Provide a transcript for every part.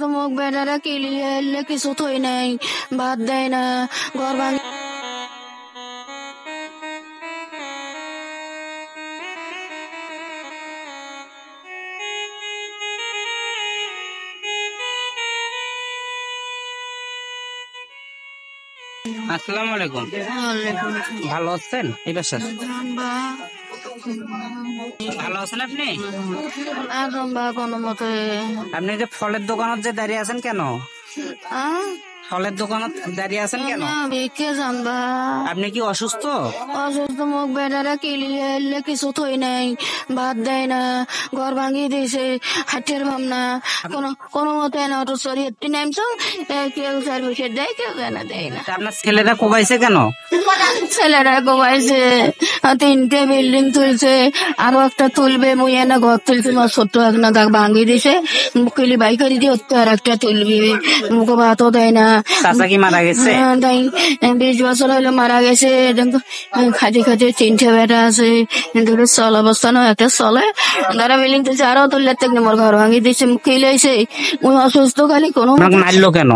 তো মোক বেটারা কিলিয়ে এলে কিছু থই নাই, ভাত দেয় না, ঘর ভাঙি। আসসালামু আলাইকুম। ভালো আছেন? এই বাসার ভালো আছেন আপনি? এখন বা কোনো মতে আপনি যে ফলের দোকানত যে দাঁড়িয়ে আছেন কেন? ফলের দোকানত দাঁড়িয়ে আছেন কেন? ভিক্ষে জানবা আপনি কি অসুস্থ? অসুস্থ, মোক বেটারা কিলিয়ে এলে কিছু থই নাই, ভাত দেয় না, ঘর ভাঙিয়ে দিয়েছে, হাটের ভাবনা কোনো মতে না। অটো সরি একটি নামছো, কেউ সার্ভিসে দেয়, কেউ জানা দেয় না। তা আপনার ছেলেরা কোবাইছে কেন? ছেলেরা কোবাইছে, 3টে বিল্ডিং তুলছে, আরো একটা তুলবে, মুই এনে ঘর তুলছে, আমার ছোট্ট একটা দাগ ভাঙিয়ে দিছে, কিলি বাই করে দিয়ে আর একটা তুলবি, মুখে ভাতও দেয় না। চাচা কি মারা গেছে? তাই 20 বছর হইলো মারা গেছে। খাতে খাতে 3টে বেটা আছে, দুটো চল অবস্থা নয়, একটা চলে, তারা বিল্ডিং তুলছে, আরো তুললে থেকে মোর ঘর ভাঙিয়ে দিচ্ছে, মুখে লইছে, মুই অসুস্থ খালি কোনো মারলো কেন?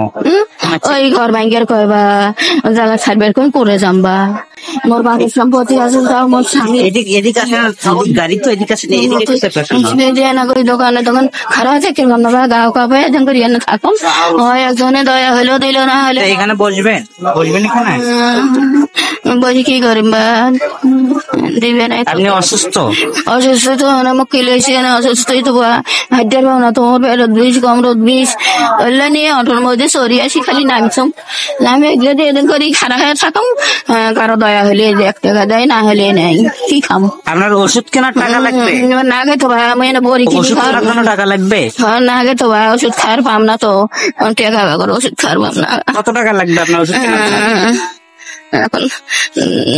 ওই ঘর ভাঙ্গের কয়বা জায়গা ছাড়বার কোন করে যাম্বা, মোর বাড়ির সম্পত্তি আছে, তাও মোর স্বামী এদিকে আসেন, গাড়ি তো এদিকে আসেন, দোকানে তখন খারাপ আছে কিরকম না গাও কাপে একজন করে এনে থাকুন, হয় একজনে দয়া হইলো দিল, না হলে এখানে বসবেন এখানে বসে কি করিম বা দিবে না। আপনি অসুস্থ? অসুস্থ তো আমাকে কিলেছে না, অসুস্থই তো হাইটার পাও না, তোমার রোদ বিষ কম রোদ বিষ ওইলা নিয়ে অটোর মধ্যে সরি আসি, খালি নামছম, নামে এগুলো দিয়ে এদিন করি খারাপ হয়ে থাকুম, কারো দয়া হলে 1 টাকা দেয়, না হলে নেই, কি খাম। আপনার ওষুধ কেনার টাকা লাগবে? না গে তো ভাই, আমি এনে বড়ি কিনে খাওয়ার জন্য টাকা লাগবে? না গে তো ভাই, ওষুধ খাওয়ার পাম না তো, টাকা করে ওষুধ খাওয়ার পাম না। কত টাকা লাগবে আপনার ওষুধ কেনার জন্য? এখন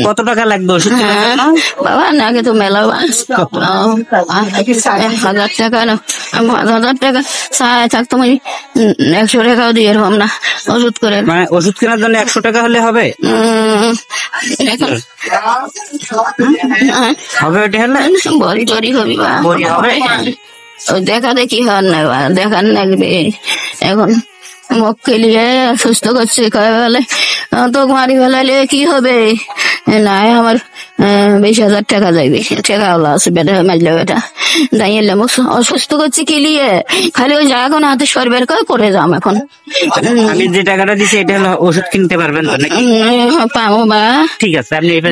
কত টাকা লাগবে ওষুধ কেনার জন্য? বাবা না গে তো মেলা 1000 টাকা না, 1000 টাকা চাই থাকতো, 100 টাকাও দিয়ে এরকম না ওষুধ করে। মানে ওষুধ কেনার জন্য 100 টাকা হলে হবে? এখন হবে ওটা হলে বড়ি টরি হবি বা বড়ি হবে? ওই দেখা দেখি হন না বা দেখার লাগবে। এখন মুখ খেলিয়ে সুস্থ করছে, কয়ে বলে তো মারি ফেলাইলে কি হবে, না আমার 20,000 টাকা যাইবে, টাকা ওলা আছে বেটা মারলে বেটা দাঁড়িয়ে মুখ অসুস্থ করছে কিলিয়ে, খালি ওই জায়গা কোনো হাতে সরবের করে যাম। এখন আমি যে টাকাটা দিচ্ছি এটা হলো ওষুধ কিনতে পারবেন তো নাকি? পাবো বা ঠিক আছে, আপনি এই